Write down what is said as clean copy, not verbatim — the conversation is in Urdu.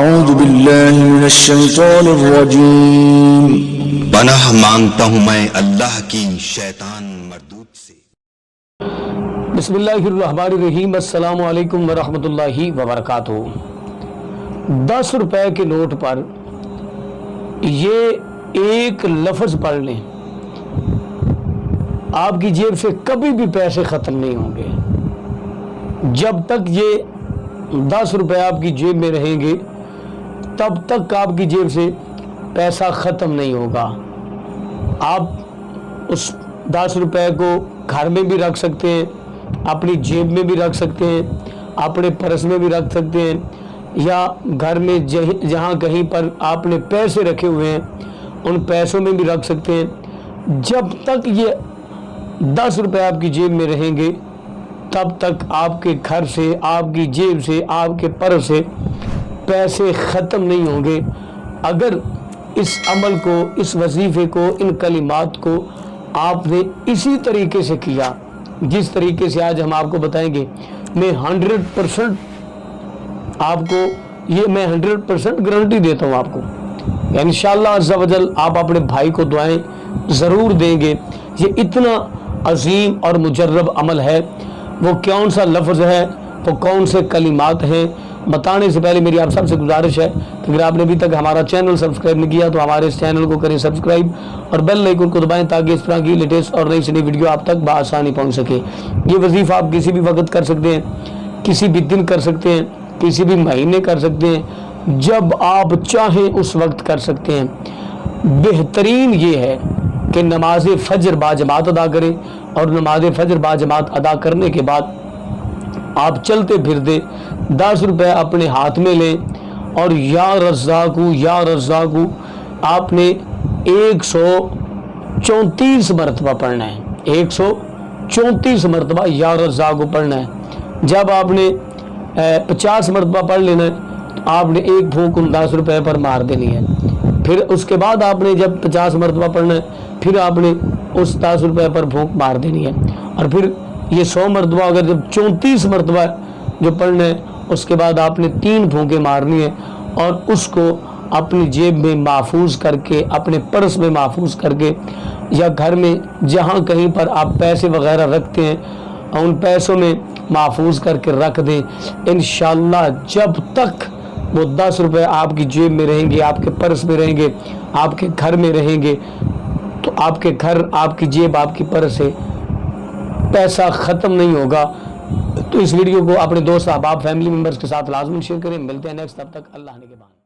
اعوذ باللہ من الشیطان الرجیم۔ پناہ مانگتا ہوں میں اللہ کی شیطان مردود سے۔ بسم اللہ الرحمن الرحیم۔ السلام علیکم ورحمۃ اللہ وبرکاتہ۔ 10 روپے کے نوٹ پر یہ ایک لفظ پڑھ لیں، آپ کی جیب سے کبھی بھی پیسے ختم نہیں ہوں گے۔ جب تک یہ 10 روپے آپ کی جیب میں رہیں گے تب تک آپ کی جیب سے پیسہ ختم نہیں ہوگا۔ آپ اس 10 روپے کو گھر میں بھی رکھ سکتے ہیں، اپنی جیب میں بھی رکھ سکتے ہیں، اپنے پرس میں بھی رکھ سکتے ہیں، یا گھر میں جہاں کہیں پر آپ نے پیسے رکھے ہوئے ہیں ان پیسوں میں بھی رکھ سکتے ہیں۔ جب تک یہ 10 روپے آپ کی جیب میں رہیں گے تب تک آپ کے گھر سے، آپ کی جیب سے، آپ کے پرس سے پیسے ختم نہیں ہوں گے۔ اگر اس عمل کو، اس وظیفے کو، ان کلمات کو آپ نے اسی طریقے سے کیا جس طریقے سے آج ہم آپ کو بتائیں گے، میں 100% آپ کو یہ میں 100% گارنٹی دیتا ہوں آپ کو، انشاءاللہ عز و جل آپ اپنے بھائی کو دعائیں ضرور دیں گے۔ یہ اتنا عظیم اور مجرب عمل ہے، وہ کون سا لفظ ہے، وہ کون سے کلمات ہیں، بتانے سے پہلے میری آپ سب سے گزارش ہے کہ اگر آپ نے ابھی تک ہمارا چینل سبسکرائب نہیں کیا تو ہمارے اس چینل کو کریں سبسکرائب اور بیل آئیکن کو دبائیں تاکہ اس طرح کی لیٹسٹ اور نئی سے نئی ویڈیو آپ تک بآسانی پہنچ سکے۔ یہ وظیفہ آپ کسی بھی وقت کر سکتے ہیں، کسی بھی دن کر سکتے ہیں، کسی بھی مہینے کر سکتے ہیں، جب آپ چاہیں اس وقت کر سکتے ہیں۔ بہترین یہ ہے کہ نماز فجر باجماعت ادا کریں، اور نماز فجر باجماعت ادا کرنے کے بعد آپ چلتے پھرتے 10 روپے اپنے ہاتھ میں لیں اور یا رزاقو یا رزاقو آپ نے 134 مرتبہ پڑھنا ہے، 134 مرتبہ یا رزاقو پڑھنا ہے۔ جب آپ نے 50 مرتبہ پڑھ لینا ہے تو آپ نے ایک پھونک ان 10 روپے پر مار دینی ہے۔ پھر اس کے بعد آپ نے جب 50 مرتبہ پڑھنا ہے پھر آپ نے اس 10 روپے پر پھونک مار دینی ہے، اور پھر یہ 100 مرتبہ اگر جب 34 مرتبہ جو پڑھنا ہے اس کے بعد آپ نے 3 پھونکیں مارنی ہے، اور اس کو اپنی جیب میں محفوظ کر کے، اپنے پرس میں محفوظ کر کے، یا گھر میں جہاں کہیں پر آپ پیسے وغیرہ رکھتے ہیں ان پیسوں میں محفوظ کر کے رکھ دیں۔ انشاءاللہ جب تک وہ 10 روپے آپ کی جیب میں رہیں گے، آپ کے پرس میں رہیں گے، آپ کے گھر میں رہیں گے، تو آپ کے گھر، آپ کی جیب، آپ کی پرس سے پیسہ ختم نہیں ہوگا۔ تو اس ویڈیو کو اپنے دوست، احباب، فیملی ممبرز کے ساتھ لازم شیئر کریں۔ ملتے ہیں نیکسٹ، تب تک اللہ نے کے بعد۔